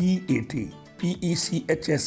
D80 PECHS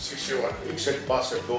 61 2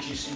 GC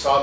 7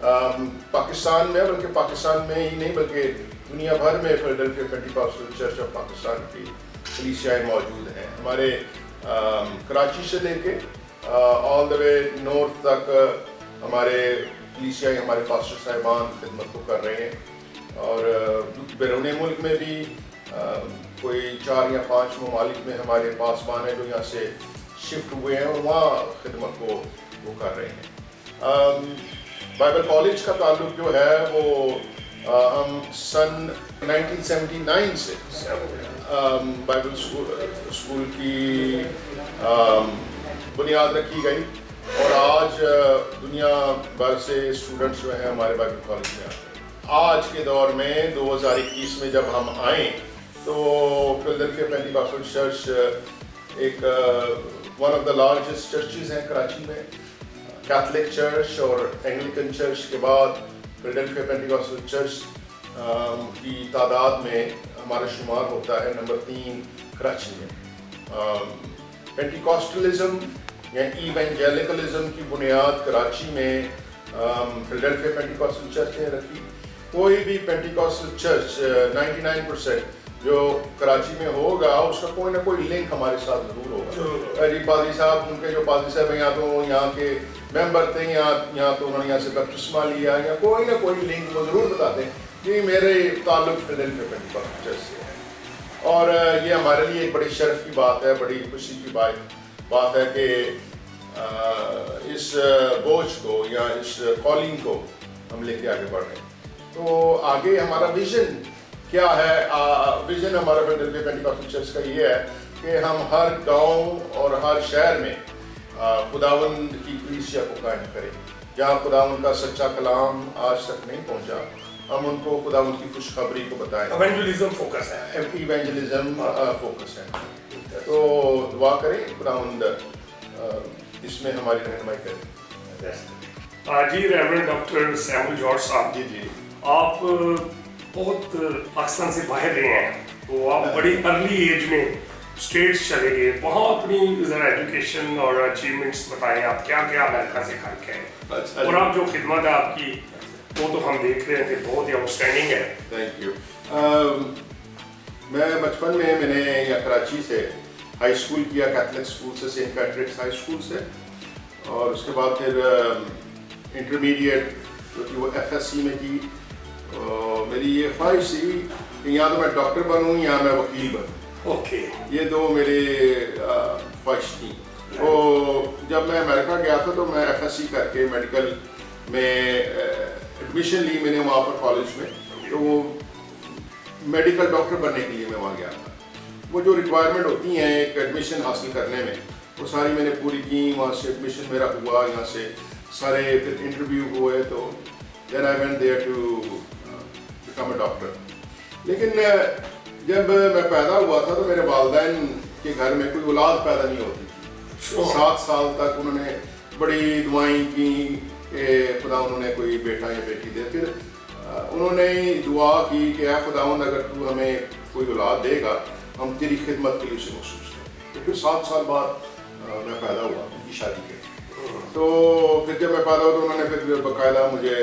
Pakistan میں، بلکہ پاکستان میں ہی نہیں بلکہ دنیا بھر میں فیلڈلفیا پینٹیکاسٹل چرچ آف پاکستان کی کلیسیائیں موجود ہیں. ہمارے کراچی سے لے کے آل دا وے نارتھ تک ہمارے کلیسیائیں، ہمارے پاسٹر صاحبان خدمت کو کر رہے ہیں، اور بیرون ملک میں بھی کوئی 4 یا 5 ممالک میں ہمارے پاسبان ہیں جو یہاں سے شفٹ ہوئے ہیں اور وہاں خدمت کو وہ کر رہے ہیں. بائبل کالج کا تعلق جو ہے وہ ہم سن 1979 سے بائبل اسکول کی بنیاد رکھی گئی، اور آج دنیا بھر سے اسٹوڈنٹس جو ہیں ہمارے بائبل کالج میں آتے ہیں. آج کے دور میں 2021 میں جب ہم آئیں تو فیلڈلفیا پینٹیکاسٹل چرچ ایک one of the largest churches ہیں کراچی میں. کیتھولک چرچ اور اینگلیکن چرچ کے بعد فیلڈلفیا پینٹیکاسٹل چرچ کی تعداد میں ہمارا شمار ہوتا ہے نمبر 3 کراچی میں. پینٹیکاسٹلزم یا ایونجیلیکلزم کی بنیاد کراچی میں فیلڈلفیا پینٹیکاسٹل چرچ نے رکھی. کوئی بھی پینٹیکاسٹل چرچ 99% جو کراچی میں ہوگا اس کا کوئی نہ کوئی لنک ہمارے ساتھ ضرور ہوگا. جی پادری صاحب، ان کے جو پادری صاحب ہیں یا تو یہاں کے ممبر تھے یا تو انہوں نے یہاں سے بپتسمہ لیا، یا کوئی نہ کوئی لنک وہ ضرور بتاتے ہیں کہ میرے تعلق فیلڈلفیا پینٹیکاسٹل چرچ سے ہے. اور یہ ہمارے لیے ایک بڑی شرف کی بات ہے، بڑی خوشی کی بات ہے کہ اس بوجھ کو یا اس کالنگ کو ہم لے کے آگے بڑھ رہے ہیں. تو آگے ہمارا ویژن کیا ہے؟ ویژن ہمارا فیلڈلفیا پینٹیکاسٹل چرچ کا یہ ہے کہ ہم ہر گاؤں اور ہر شہر میں خداوند کی کلیسیا کو قائم کریں. جہاں خداوند کا سچا کلام آج تک نہیں پہنچا، ہم ان کو خداوند کی خوشخبری کو بتائیں. ایونجلزم فوکس ہے، ایونجلزم فوکس ہے. تو دعا کریں خداوند اس میں ہماری رہنمائی کریں. جی ریورنڈ ڈاکٹر سیمول جارج صاحب، جی آپ بہت پاکستان سے باہر رہے ہیں، تو آپ بڑی ارلی ایج میں اسٹیٹس چلے گئے، وہاں اپنی ذرا ایجوکیشن اور اچیومنٹس بتائیں، آپ کیا کیا امریکہ سے کر کے آئے، اور آپ جو خدمت ہے آپ کی وہ تو ہم دیکھ رہے ہیں کہ بہت ہی آؤٹ اسٹینڈنگ ہے. Thank you. میں بچپن میں نے یا کراچی سے ہائی اسکول کیا، کیتھولک اسکول سے، سینٹ پیٹرکس ہائی اسکول سے، اور اس کے بعد پھر انٹرمیڈیٹ جو کہ وہ FSC میں کی. میری یہ خواہش تھی کہ یا تو میں ڈاکٹر بنوں یا میں وکیل بنوں. اوکے، یہ دو میرے خواہش تھیں. تو جب میں امریکہ گیا تھا تو میں FSC کر کے میڈیکل میں ایڈمیشن لی میں نے وہاں پر کالج میں. تو وہ میڈیکل ڈاکٹر بننے کے لیے میں وہاں گیا تھا. وہ جو ریکوائرمنٹ ہوتی ہیں ایک ایڈمیشن حاصل کرنے میں، وہ ساری میں نے پوری کی. وہاں سے ایڈمیشن میرا ہوا، یہاں سے سارے پھر انٹرویو ہوئے، تو then I went there to become a doctor. لیکن جب میں پیدا ہوا تھا تو میرے والدین کے گھر میں کوئی اولاد پیدا نہیں ہوتی تھی. 7 سال تک انہوں نے بڑی دعائیں کی کہ خدا انہوں نے کوئی بیٹا یا بیٹی دے. پھر انہوں نے دعا کی کہ اے خداوند اگر تو ہمیں کوئی اولاد دے گا ہم تیری خدمت کے لیے اسے مخصوص کریں. تو پھر 7 سال بعد میں پیدا ہوا، ان کی شادی کے. تو پھر جب میں پیدا ہوا تو انہوں نے پھر باقاعدہ مجھے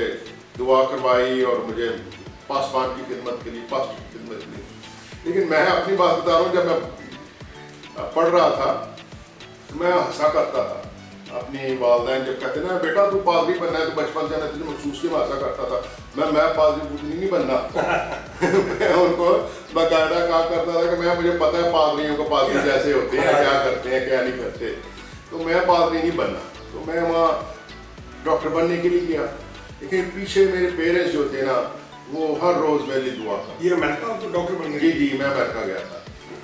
دعا کروائی اور مجھے پاسبان کی خدمت کے لیے، پاسٹر کی خدمت کے لیے. لیکن میں اپنی بات بتا رہا ہوں، جب میں پڑھ رہا تھا تو میں ہنسا کرتا تھا. اپنی والدین جب کہتے نا بیٹا تو پادری بننا ہے، تو بچپن سے میں تجھے مخصوص کے میں ہنسا کرتا تھا. میں پادری پوتنی نہیں بننا. میں ان کو باقاعدہ کہا کرتا تھا کہ مجھے پتہ ہے پادریوں کو پادری جیسے ہوتے ہیں، کیا کرتے ہیں کیا نہیں کرتے، تو میں پادری نہیں بننا. تو میں وہاں ڈاکٹر بننے کے لیے گیا. لیکن پیچھے میرے پیرنٹس جو تھے نا وہ ہر روز میرے لیے دعا کرتے. یہ امریکہ تو ڈاکٹر بننے؟ جی میں امریکہ گیا تھا.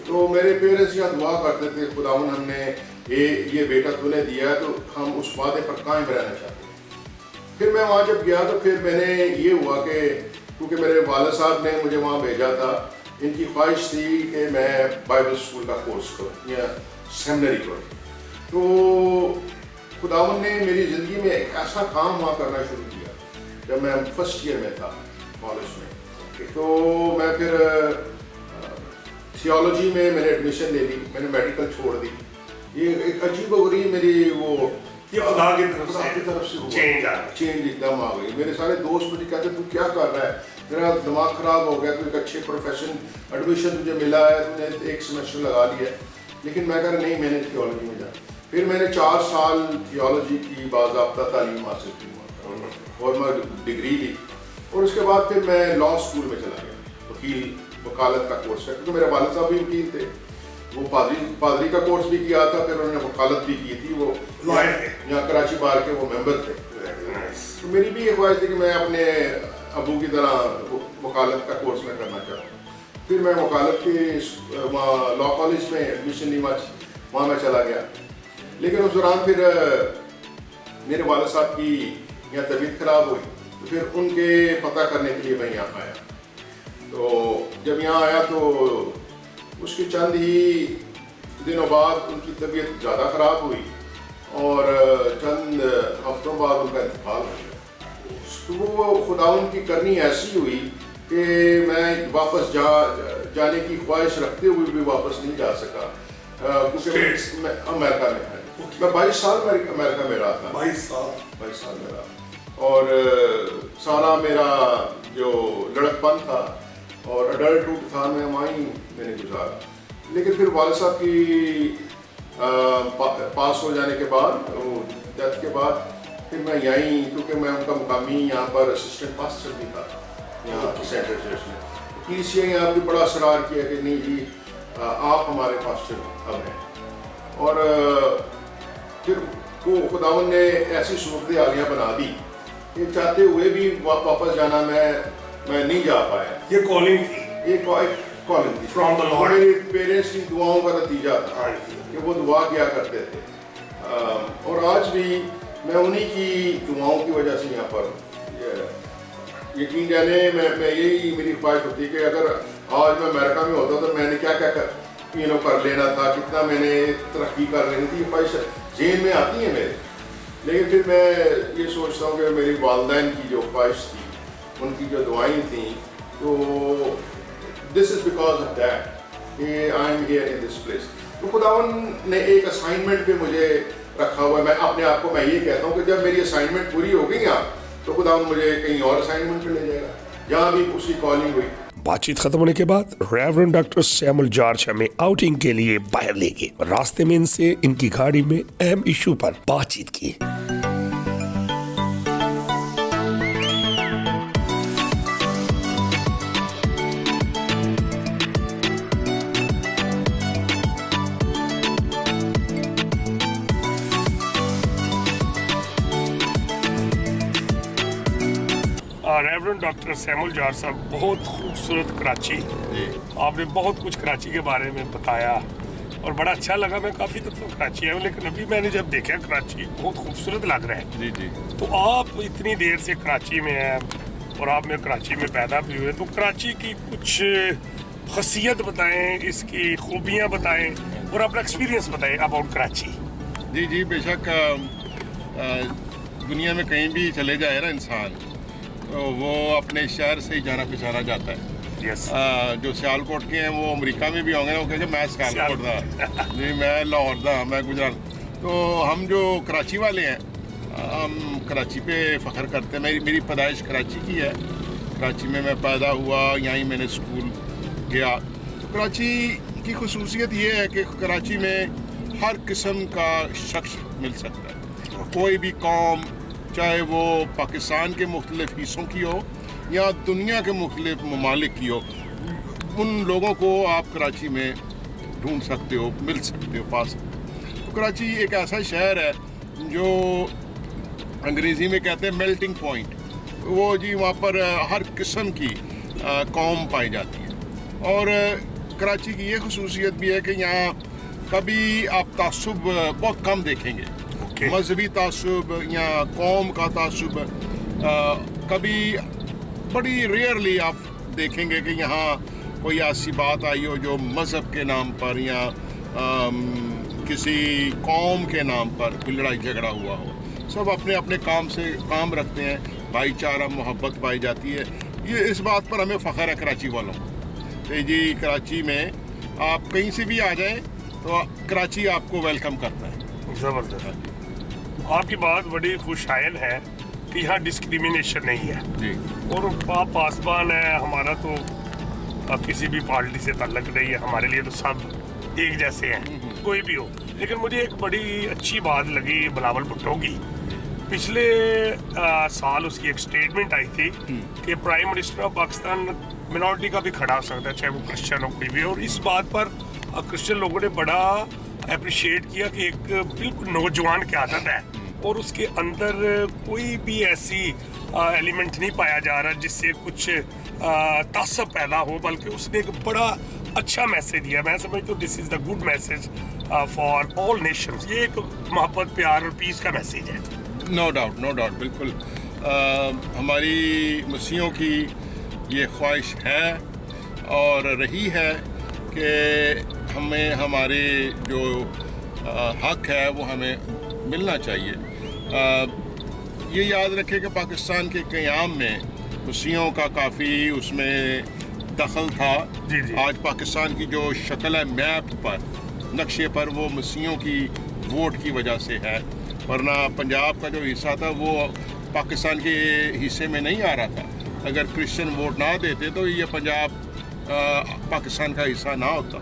تو میرے پیرنٹس یہاں دعا کرتے تھے خداوند ہم نے یہ بیٹا تو نے دیا ہے تو ہم اس وعدے پر قائم رہنا چاہتے ہیں. پھر میں وہاں جب گیا تو پھر میں نے یہ ہوا کہ کیونکہ میرے والد صاحب نے مجھے وہاں بھیجا تھا، ان کی خواہش تھی کہ میں بائبل اسکول کا کورس کروں یا سیمنری کروں. تو خداوند نے میری زندگی میں ایک ایسا کام وہاں کرنا شروع کیا جب میں فرسٹ ایئر میں تھا کالج میں. تو میں پھر تھیولوجی میں نے ایڈمیشن لے لی. میں نے میڈیکل چھوڑ دی. یہ ایک عجیب و غریب میری وہ یہ خدا کی طرف سے چینج آ گئی. چینج ایک دم آ گئی. میرے سارے دوست مجھے کہتے تو کیا کر رہا ہے, میرا دماغ خراب ہو گیا, تو ایک اچھے پروفیشن ایڈمیشن تجھے ملا ہے, تو نے ایک سیمسٹر لگا لیا ہے. لیکن میں کہہ رہا نہیں, میں نے تھیولوجی میں جانا. پھر میں نے 4 سال تھیولوجی کی باضابطہ تعلیم حاصل کی اور میں ڈگری لی, اور اس کے بعد پھر میں لا اسکول میں چلا گیا, وکالت کا کورس کیا, کیونکہ میرے والد صاحب بھی وکیل تھے. وہ پادری کا کورس بھی کیا تھا, پھر انہوں نے وکالت بھی کی تھی. وہ یہاں کراچی بار کے وہ ممبر تھے. تو میری بھی یہ خواہش تھی کہ میں اپنے ابو کی طرح وکالت کا کورس میں کرنا چاہتا ہوں. پھر میں وکالت کے وہاں لا کالج میں ایڈمیشن لی, وہاں میں چلا گیا. لیکن اس دوران پھر میرے والد صاحب کی یہاں طبیعت خراب ہوئی, تو پھر ان کے پتہ کرنے کے لیے میں یہاں آیا. تو جب یہاں آیا تو اس کے چند ہی دنوں بعد ان کی طبیعت زیادہ خراب ہوئی, اور چند ہفتوں بعد ان کا انتقال ہو گیا. تو وہ خداوند کی کرنی ایسی ہوئی کہ میں واپس جانے کی خواہش رکھتے ہوئے بھی واپس نہیں جا سکا, کیونکہ میں امریکہ میں تھا. میں 22 سال امریکہ میں رہا تھا. 22 سال میں رہا, اور سارا میرا جو لڑکپن تھا اور اڈلٹہڈ تھا میں وہیں میں نے گزارا. لیکن پھر والد صاحب کی پاس ہو جانے کے بعد, ڈیتھ کے بعد, پھر میں یہیں, کیونکہ میں ان کا مقامی یہاں پر اسسٹنٹ پاسٹر بھی تھا یہاں سینٹرل چرچ میں. کلیسیا یہاں بھی بڑا اصرار کیا کہ نہیں جی آپ ہمارے پاسٹر اب ہیں. اور پھر وہ خداوند نے ایسی صورت حالیاں بنا دی کہ چاہتے ہوئے بھی واپس جانا میں نہیں جا پایا. یہ کالنگ تھی, یہ کالنگ تھی فرام دا لارڈ. میرے پیرنٹس کی دعاؤں کا نتیجہ تھا کہ وہ دعا کیا کرتے تھے, اور آج بھی میں انہی کی دعاؤں کی وجہ سے یہاں پر. یقین جانے میں یہی میری خواہش ہوتی ہے کہ اگر آج میں امریکہ میں ہوتا تو میں نے کیا کر لینا تھا, کتنا میں نے ترقی کر لینی تھی. یہ خواہش ذہن میں آتی ہے میرے. لیکن پھر میں یہ سوچتا ہوں کہ میری والدین کی جو خواہش تھی, ان کی جو دعائیں تھیں, تو دس از بیکاز آف دیٹ کہ I am here in this place. تو خداوند نے ایک اسائنمنٹ پہ مجھے رکھا ہوا ہے. میں اپنے آپ کو میں یہ کہتا ہوں کہ جب میری اسائنمنٹ پوری ہو گئی نا, تو خداوند مجھے کہیں اور اسائنمنٹ پہ لے جائے گا, جہاں بھی اس کی کالنگ ہوئی. بات چیت ختم ہونے کے بعد ریورنڈ ڈاکٹر سیمول جارج ہمیں آؤٹنگ کے لیے باہر لے گئے. راستے میں ان سے ان کی گاڑی میں اہم ایشو پر بات چیت کی. ریورنڈ ڈاکٹر سیمول جارج صاحب, بہت خوبصورت کراچی. آپ نے بہت کچھ کراچی کے بارے میں بتایا اور بڑا اچھا لگا. میں کافی دفعہ کراچی آیا ہوں, لیکن ابھی میں نے جب دیکھا کراچی بہت خوبصورت لگ رہا ہے. جی جی. تو آپ اتنی دیر سے کراچی میں ہیں اور آپ میں کراچی میں پیدا بھی ہوئے, تو کراچی کی کچھ خاصیت بتائیں, اس کی خوبیاں بتائیں اور اپنا ایکسپیرینس بتائیں اباؤٹ کراچی. جی جی, بے شک دنیا میں کہیں بھی چلے جائے نا انسان, تو وہ اپنے شہر سے ہی جانا پہچانا جاتا ہے. جو سیالکوٹ کے ہیں وہ امریکہ میں بھی ہوں گے, وہ کہیں گے میں سیالکوٹ تھا, جی میں لاہور تھا, میں گجرات. تو ہم جو کراچی والے ہیں, ہم کراچی پہ فخر کرتے ہیں. میری پیدائش کراچی کی ہے, کراچی میں پیدا ہوا, یہیں میں نے اسکول گیا. تو کراچی کی خصوصیت یہ ہے کہ کراچی میں ہر قسم کا شخص مل سکتا ہے. کوئی بھی قوم, چاہے وہ پاکستان کے مختلف حصوں کی ہو یا دنیا کے مختلف ممالک کی ہو, ان لوگوں کو آپ کراچی میں ڈھونڈ سکتے ہو, مل سکتے ہو, پا سکتے ہو. تو کراچی ایک ایسا شہر ہے جو انگریزی میں کہتے ہیں میلٹنگ پوائنٹ. وہ جی وہاں پر ہر قسم کی قوم پائی جاتی ہے. اور کراچی کی یہ خصوصیت بھی ہے کہ یہاں کبھی آپ تعصب بہت کم دیکھیں گے. مذہبی تعصب یا قوم کا تعصب کبھی بڑی ریئرلی آپ دیکھیں گے کہ یہاں کوئی ایسی بات آئی ہو جو مذہب کے نام پر یا کسی قوم کے نام پر کوئی لڑائی جھگڑا ہوا ہو. سب اپنے اپنے کام رکھتے ہیں, بھائی چارہ محبت پائی جاتی ہے. یہ اس بات پر ہمیں فخر ہے کراچی والوں کو کہ جی کراچی میں آپ کہیں سے بھی آ جائیں تو کراچی آپ کو ویلکم کرتا ہے. زبردست. آپ کی بات بڑی خوشائن ہے کہ یہاں ڈسکریمنیشن نہیں ہے جی اور آپ پاسبان ہے. ہمارا تو کسی بھی پارٹی سے تعلق نہیں ہے, ہمارے لیے تو سب ایک جیسے ہیں کوئی بھی ہو. لیکن مجھے ایک بڑی اچھی بات لگی بلاول بھٹو کی. پچھلے سال اس کی ایک اسٹیٹمنٹ آئی تھی کہ prime minister of Pakistan minority کا بھی کھڑا ہو سکتا ہے, چاہے وہ کرسچن ہو کوئی بھی. اور اس بات پر کرسچن لوگوں نے بڑا اپریشیٹ کیا کہ ایک بالکل نوجوان قیادت ہے اور اس کے اندر کوئی بھی ایسی ایلیمنٹ نہیں پایا جا رہا جس سے کچھ تعصب پیدا ہو, بلکہ اس نے ایک بڑا اچھا میسج دیا. میں سمجھتا ہوں this is the good message for all nations. یہ ایک محبت پیار اور پیس کا میسج ہے. نو ڈاؤٹ بالکل. ہماری مسیحیوں کی یہ خواہش ہے اور رہی ہے کہ ہمیں ہمارے جو حق ہے وہ ہمیں ملنا چاہیے. یہ یاد رکھے کہ پاکستان کے قیام میں مسیحیوں کا کافی اس میں دخل تھا. جی آج پاکستان کی جو شکل ہے میپ پر نقشے پر وہ مسیحیوں کی ووٹ کی وجہ سے ہے, ورنہ پنجاب کا جو حصہ تھا وہ پاکستان کے حصے میں نہیں آ رہا تھا. اگر کرسچن ووٹ نہ دیتے تو یہ پنجاب پاکستان کا حصہ نہ ہوتا.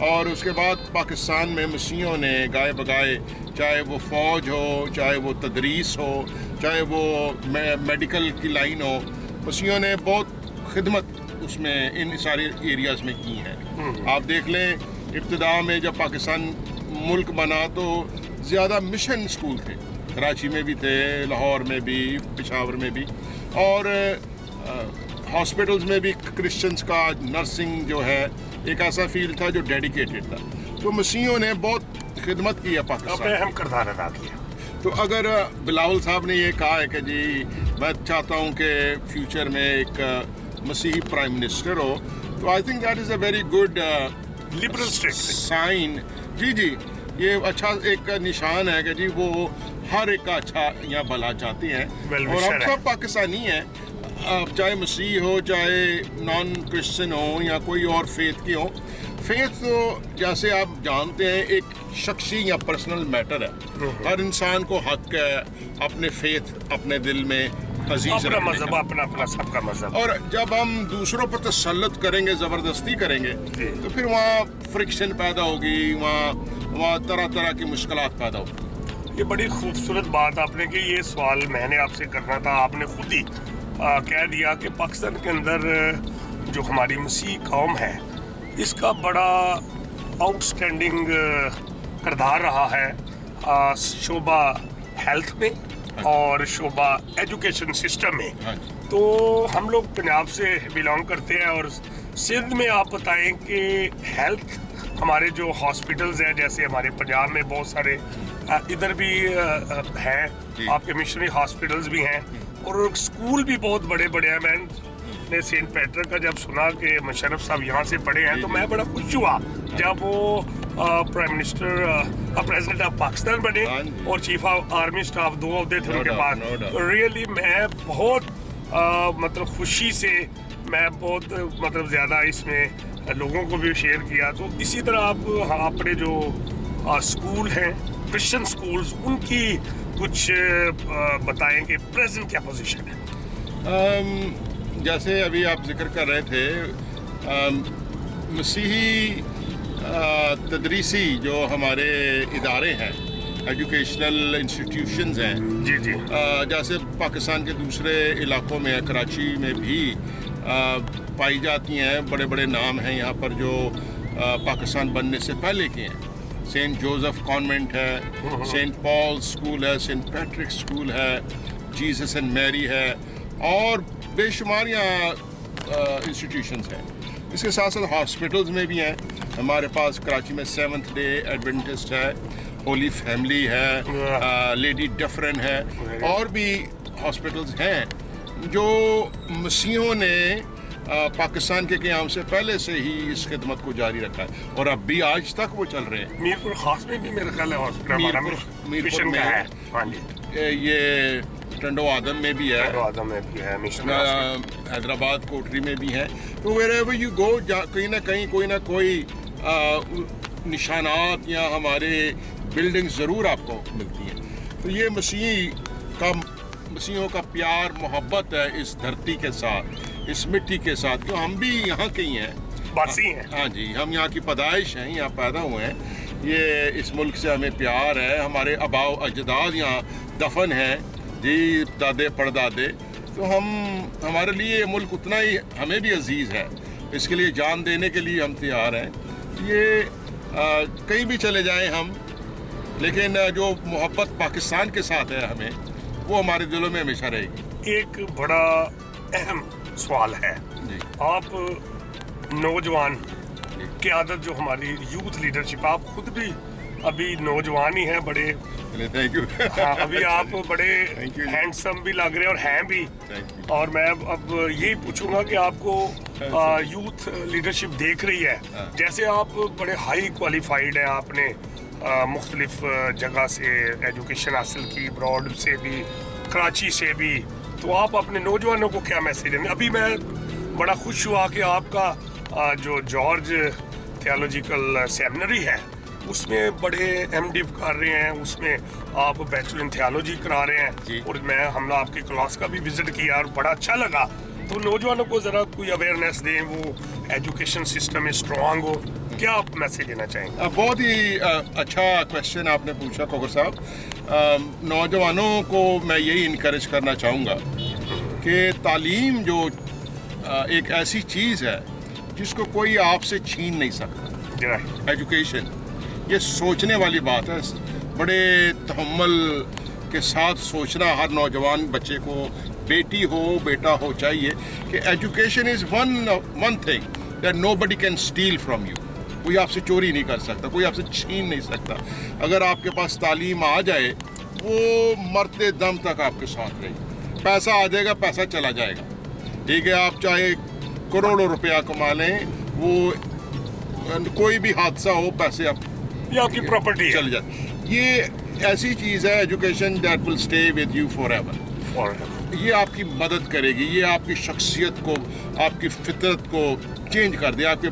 اور اس کے بعد پاکستان میں مسیحیوں نے گائے بگائے, چاہے وہ فوج ہو, چاہے وہ تدریس ہو, چاہے وہ میڈیکل کی لائن ہو, مسیحیوں نے بہت خدمت اس میں ان سارے ایریاز میں کی ہے. آپ دیکھ لیں ابتدا میں جب پاکستان ملک بنا تو زیادہ مشن اسکول تھے, کراچی میں بھی تھے, لاہور میں بھی, پشاور میں بھی, اور ہاسپٹلز میں بھی کرسچنس کا نرسنگ جو ہے ایک ایسا فیلڈ تھا جو ڈیڈیکیٹڈ تھا. تو مسیحیوں نے بہت خدمت کی ہے پاکستان, اہم کردار ادا کیا. تو اگر بلاول صاحب نے یہ کہا ہے کہ جی میں چاہتا ہوں کہ فیوچر میں ایک مسیحی پرائم منسٹر ہو, تو I think that is a very good liberal sign. جی یہ اچھا ایک نشان ہے کہ جی وہ ہر ایک کا اچھا یا بھلا چاہتے ہیں. اور ہم سب پاکستانی ہیں, چاہے مسیح ہو, چاہے نان کرسچن ہو, یا کوئی اور فیتھ کے ہو. فیتھ تو جیسے آپ جانتے ہیں ایک شخصی یا پرسنل میٹر ہے. ہر انسان کو حق ہے اپنے فیتھ اپنے دل میں عزیز اپنا مذہب, اپنا سب کا مذہب. اور جب ہم دوسروں پر تسلط کریں گے, زبردستی کریں گے, تو پھر وہاں فرکشن پیدا ہوگی, وہاں طرح طرح کی مشکلات پیدا ہوگی. یہ بڑی خوبصورت بات آپ نے کہ یہ سوال میں نے آپ سے کرنا تھا. آپ نے خود ہی کہہ دیا کہ پاکستان کے اندر جو ہماری مسیح قوم ہے اس کا بڑا آؤٹ اسٹینڈنگ کردار رہا ہے شعبہ ہیلتھ میں اور شعبہ ایجوکیشن سسٹم میں. تو ہم لوگ پنجاب سے بلانگ کرتے ہیں, اور سندھ میں آپ بتائیں کہ ہیلتھ ہمارے جو ہاسپٹلز ہیں, جیسے ہمارے پنجاب میں بہت سارے ادھر بھی ہیں, آپ کے مشنری ہاسپٹلز بھی ہیں, اور اسکول بھی بہت بڑے بڑے ہیں. میں نے سینٹ پیٹرک کا جب سنا کہ مشرف صاحب یہاں سے پڑھے ہیں تو میں بڑا خوش ہوا جب وہ prime minister president of Pakistan بنے اور چیف آف آرمی اسٹاف, دو عہدے تھے ان کے پاس. ریئلی میں بہت مطلب خوشی سے میں بہت مطلب زیادہ اس میں لوگوں کو بھی شیئر کیا. تو اسی طرح آپ اپنے جو اسکول ہیں کرسچن سکولز ان کی کچھ بتائیں کہ پریزنٹ کیا پوزیشن ہے. جیسے ابھی آپ ذکر کر رہے تھے مسیحی تدریسی جو ہمارے ادارے ہیں, ایجوکیشنل انسٹیٹیوشنز ہیں, جی جیسے پاکستان کے دوسرے علاقوں میں کراچی میں بھی پائی جاتی ہیں. بڑے بڑے نام ہیں یہاں پر جو پاکستان بننے سے پہلے کے ہیں. سینٹ جوزف کانوینٹ ہے, سینٹ پال اسکول ہے, سینٹ پیٹرک اسکول ہے, جیزس اینڈ میری ہے, اور بے شمار یہاں انسٹیٹیوشنز ہیں. اس کے ساتھ ساتھ ہاسپٹلز میں بھی ہیں. ہمارے پاس کراچی میں 7th ڈے ایڈوینٹسٹ ہے, ہولی فیملی ہے, لیڈی ڈفرن ہے, اور بھی ہاسپٹلز ہیں جو مسیحیوں نے پاکستان کے قیام سے پہلے سے ہی اس خدمت کو جاری رکھا ہے, اور اب بھی آج تک وہ چل رہے ہیں. میرپور خاص میں بھی میرا خیال ہے ہاسپٹل میرپور میں ہے, یہ ٹنڈو آدم میں بھی ہے, حیدرآباد کوٹری میں بھی ہے. تو wherever you go کہیں نہ کہیں کوئی نہ کوئی نشانات یا ہمارے بلڈنگ ضرور آپ کو ملتی ہیں. تو یہ مسیحیوں کا پیار محبت ہے اس دھرتی کے ساتھ، اس مٹی کے ساتھ، جو ہم بھی یہاں کے ہی ہیں، باسی ہیں. ہاں جی، ہم یہاں کی پیدائش ہیں، یہاں پیدا ہوئے ہیں. یہ اس ملک سے ہمیں پیار ہے، ہمارے آباء و اجداد یہاں دفن ہیں جی، دادے پردادے. تو ہمارے لیے یہ ملک اتنا ہی ہمیں بھی عزیز ہے، اس کے لیے جان دینے کے لیے ہم تیار ہیں. یہ کہیں بھی چلے جائیں ہم، لیکن جو محبت پاکستان کے ساتھ ہے ہمیں، وہ ہمارے دلوں میں ہمیشہ رہے گی. ایک بڑا اہم سوال ہے جی. آپ نوجوان قیادت جو ہماری یوتھ لیڈرشپ، آپ خود بھی ابھی نوجوان ہی ہیں بڑے. Thank you. ہاں، ابھی آپ بڑے ہینڈسم بھی لگ رہے ہیں اور ہیں بھی. اور میں اب یہی پوچھوں گا کہ آپ کو یوتھ لیڈرشپ دیکھ رہی ہے، جیسے آپ بڑے ہائی کوالیفائڈ ہیں، آپ نے مختلف جگہ سے ایجوکیشن حاصل کی، براڈ سے بھی، کراچی سے بھی. تو آپ اپنے نوجوانوں کو کیا میسیج دیں گے؟ ابھی میں بڑا خوش ہوا کہ آپ کا جو جارج تھیالوجیکل سیمنری ہے اس میں بڑے ایم ڈی کر رہے ہیں، اس میں آپ بیچلر ان تھیالوجی کرا رہے ہیں. اور ہم نے آپ کی کلاس کا بھی وزٹ کیا اور بڑا اچھا لگا. تو نوجوانوں کو ذرا کوئی اویئرنیس دیں، وہ ایجوکیشن سسٹم میں اسٹرانگ ہو. کیا آپ میسیج دینا چاہیں گے؟ بہت ہی اچھا کویشچن آپ نے پوچھا کوکر صاحب. نوجوانوں کو میں یہی انکریج کرنا چاہوں گا کہ تعلیم جو ایک ایسی چیز ہے جس کو کوئی آپ سے چھین نہیں سکتا. ایجوکیشن یہ سوچنے والی بات ہے، بڑے تحمل کے ساتھ سوچنا ہر نوجوان بچے کو، بیٹی ہو بیٹا ہو، چاہیے کہ education is one thing that nobody can steal from you. کوئی آپ سے چوری نہیں کر سکتا، کوئی آپ سے چھین نہیں سکتا. اگر آپ کے پاس تعلیم آ جائے، وہ مرتے دم تک آپ کے ساتھ رہے گی. پیسہ آ جائے گا، پیسہ چلا جائے گا. ٹھیک ہے، آپ چاہے کروڑوں روپیہ کما لیں، وہ کوئی بھی حادثہ ہو، پیسے یہ آپ کی پراپرٹی چل جائے. یہ ایسی چیز ہے education that will stay with you for ever. یہ آپ کی مدد کرے گی، یہ آپ کی شخصیت کو، آپ کی فطرت کو چینج کر دے، آپ کے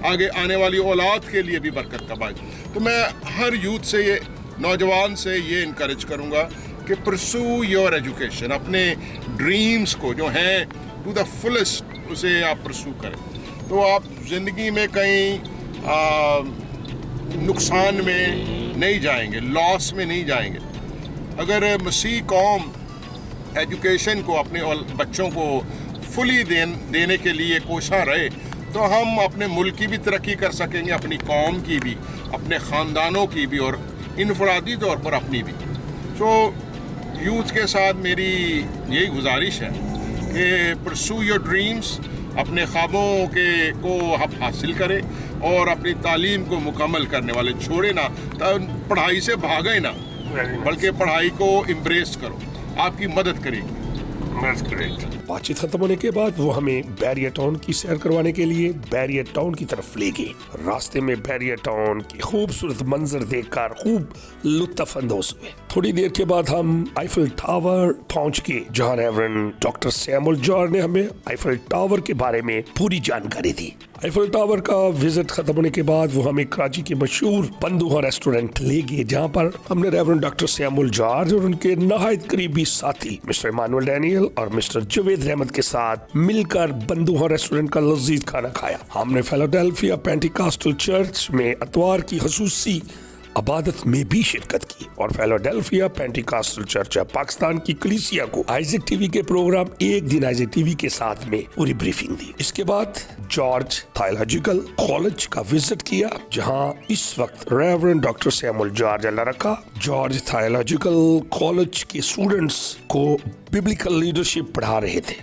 آگے آنے والی اولاد کے لیے بھی برکت کا باعث. تو میں ہر یوتھ سے، یہ نوجوان سے یہ انکریج کروں گا کہ پرسو یور ایجوکیشن. اپنے ڈریمز کو جو ہیں ٹو دا فلسٹ اسے آپ پرسو کریں. تو آپ زندگی میں کہیں نقصان میں نہیں جائیں گے، لاس میں نہیں جائیں گے. اگر مسیح قوم ایجوکیشن کو اپنے بچوں کو فلی دینے کے لیے کوشاں رہے، تو ہم اپنے ملک کی بھی ترقی کر سکیں گے، اپنی قوم کی بھی، اپنے خاندانوں کی بھی، اور انفرادی طور پر اپنی بھی. سو یوتھ کے ساتھ میری یہی گزارش ہے کہ پرسو یور ڈریمز، اپنے خوابوں کو آپ حاصل کریں، اور اپنی تعلیم کو مکمل کرنے والے چھوڑے نہ، پڑھائی سے بھاگے نہ، بلکہ پڑھائی کو امبریس کرو. آپ کی مدد کرے گی. بات چیت ختم ہونے کے بعد وہ ہمیں بیریئر ٹاؤن کی سیر کروانے کے لیے بیریئر ٹاؤن کی طرف لے گئے. راستے میں بیریئر ٹاؤن کی خوبصورت منظر دیکھ کر خوب لطف اندوز ہوئے. تھوڑی دیر کے بعد ہم آئیفل ٹاور پہنچ گئے، جہاں ریورنڈ ڈاکٹر سیمول جارج نے ہمیں آئیفل ٹاور کے بارے میں پوری جانکاری دی. آئیفل ٹاور کا وزٹ ختم ہونے کے بعد وہ ہمیں کراچی کے مشہور بندوہا ریسٹورنٹ لے گئے، جہاں پر ہم نے ریورنڈ ڈاکٹر سیمول جارج اور ان کے نہایت قریبی ساتھی مسٹر ایمانوئل ڈینیل اور مسٹر جاوید احمد کے ساتھ مل کر بندوہا ریسٹورنٹ کا لذیذ کھانا کھایا. ہم نے فیلاڈیلفیا پینٹیکاسٹل چرچ میں اتوار کی خصوصی عبادت میں بھی شرکت کی، اور فیلاڈیلفیا پینٹیکاسٹل چرچ پاکستان کی کلیسیا کو آئزک ٹی وی کے پروگرام ایک دن آئزک ٹی وی کے ساتھ میں پوری بریفنگ دی. اس کے بعد جارج تھیالوجیکل کالج کا وزٹ کیا، جہاں اس وقت ریورنڈ ڈاکٹر سیمول جارج اللہ رکھا جارج تھیالوجیکل کالج کے اسٹوڈنٹس کو ببلیکل لیڈرشپ پڑھا رہے تھے.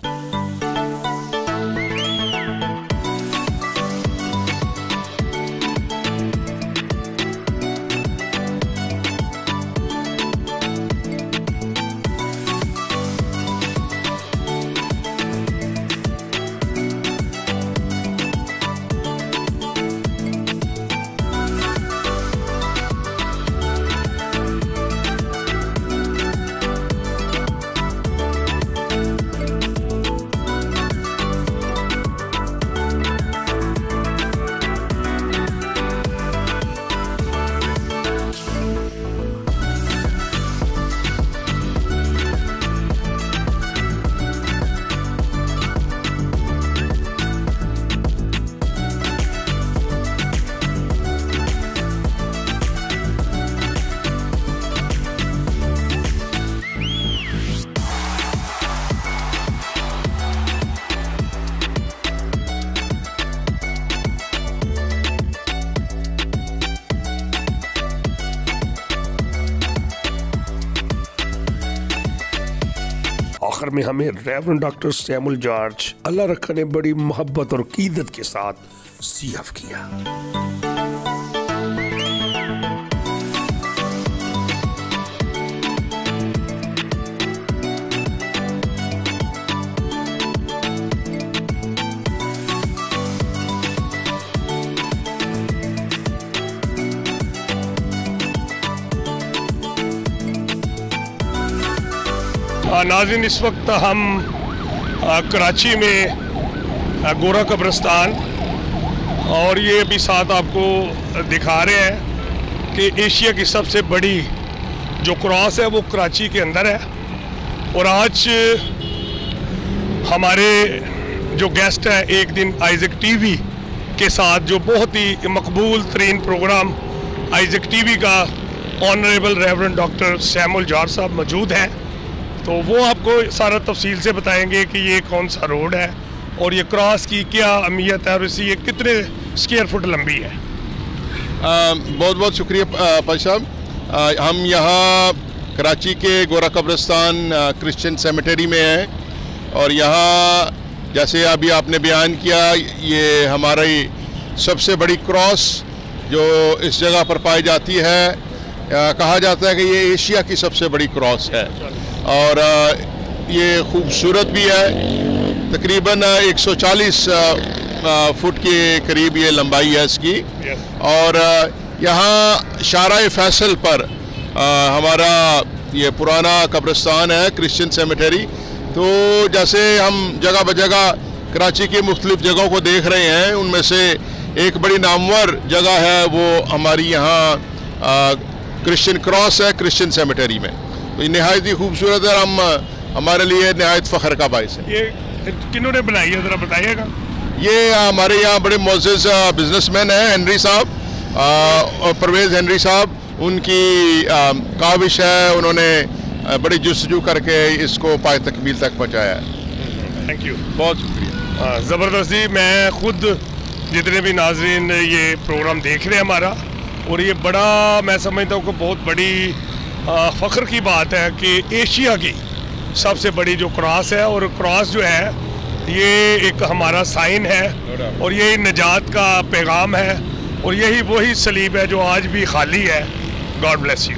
افتتار میں ہمیں ریورنڈ ڈاکٹر سیمول جارج اللہ رکھا نے بڑی محبت اور عقیدت کے ساتھ ضیاف کیا۔ ناظرین، اس وقت ہم کراچی میں گورا قبرستان، اور یہ ابھی ساتھ آپ کو دکھا رہے ہیں کہ ایشیا کی سب سے بڑی جو کراس ہے وہ کراچی کے اندر ہے۔ اور آج ہمارے جو گیسٹ ہیں ایک دن آئزک ٹی وی کے ساتھ، جو بہت ہی مقبول ترین پروگرام آئزک ٹی وی کا، honourable reverend doctor Samuel George صاحب موجود ہیں، تو وہ آپ کو سارا تفصیل سے بتائیں گے کہ یہ کون سا روڈ ہے اور یہ کراس کی کیا اہمیت ہے اور اسی یہ کتنے اسکوائر فٹ لمبی ہے۔ بہت بہت شکریہ پاش صاحب۔ ہم یہاں کراچی کے گورا قبرستان کرسچن سیمیٹری میں ہیں، اور یہاں جیسے ابھی آپ نے بیان کیا، یہ ہماری سب سے بڑی کراس جو اس جگہ پر پائی جاتی ہے، کہا جاتا ہے کہ یہ ایشیا کی سب سے بڑی کراس ہے، اور یہ خوبصورت بھی ہے۔ تقریباً 140 فٹ کے قریب یہ لمبائی ہے اس کی، اور یہاں شارع فیصل پر ہمارا یہ پرانا قبرستان ہے کرسچن سیمیٹری۔ تو جیسے ہم جگہ بجگہ کراچی کی مختلف جگہوں کو دیکھ رہے ہیں، ان میں سے ایک بڑی نامور جگہ ہے وہ ہماری یہاں کرسچن کراس ہے کرسچن سیمیٹری میں۔ تو یہ نہایت ہی خوبصورت ہے، ہمارے لیے نہایت فخر کا باعث ہے۔ یہ کنہوں نے بنائی ہے، ذرا بتائیے گا۔ یہ ہمارے یہاں بڑے معزز بزنس مین ہیں، ہنری صاحب اور پرویز ہنری صاحب، ان کی کاوش ہے، انہوں نے بڑی جستجو کر کے اس کو پائے تکمیل تک پہنچایا ہے۔ تھینک یو، بہت شکریہ۔ زبردست جی۔ میں خود جتنے بھی ناظرین یہ پروگرام دیکھ رہے ہیں ہمارا، اور یہ بڑا میں سمجھتا ہوں کہ بہت بڑی فخر کی بات ہے کہ ایشیا کی سب سے بڑی جو کراس ہے، اور کراس جو ہے یہ ایک ہمارا سائن ہے، اور یہی نجات کا پیغام ہے، اور یہی وہی صلیب ہے جو آج بھی خالی ہے۔ God bless you.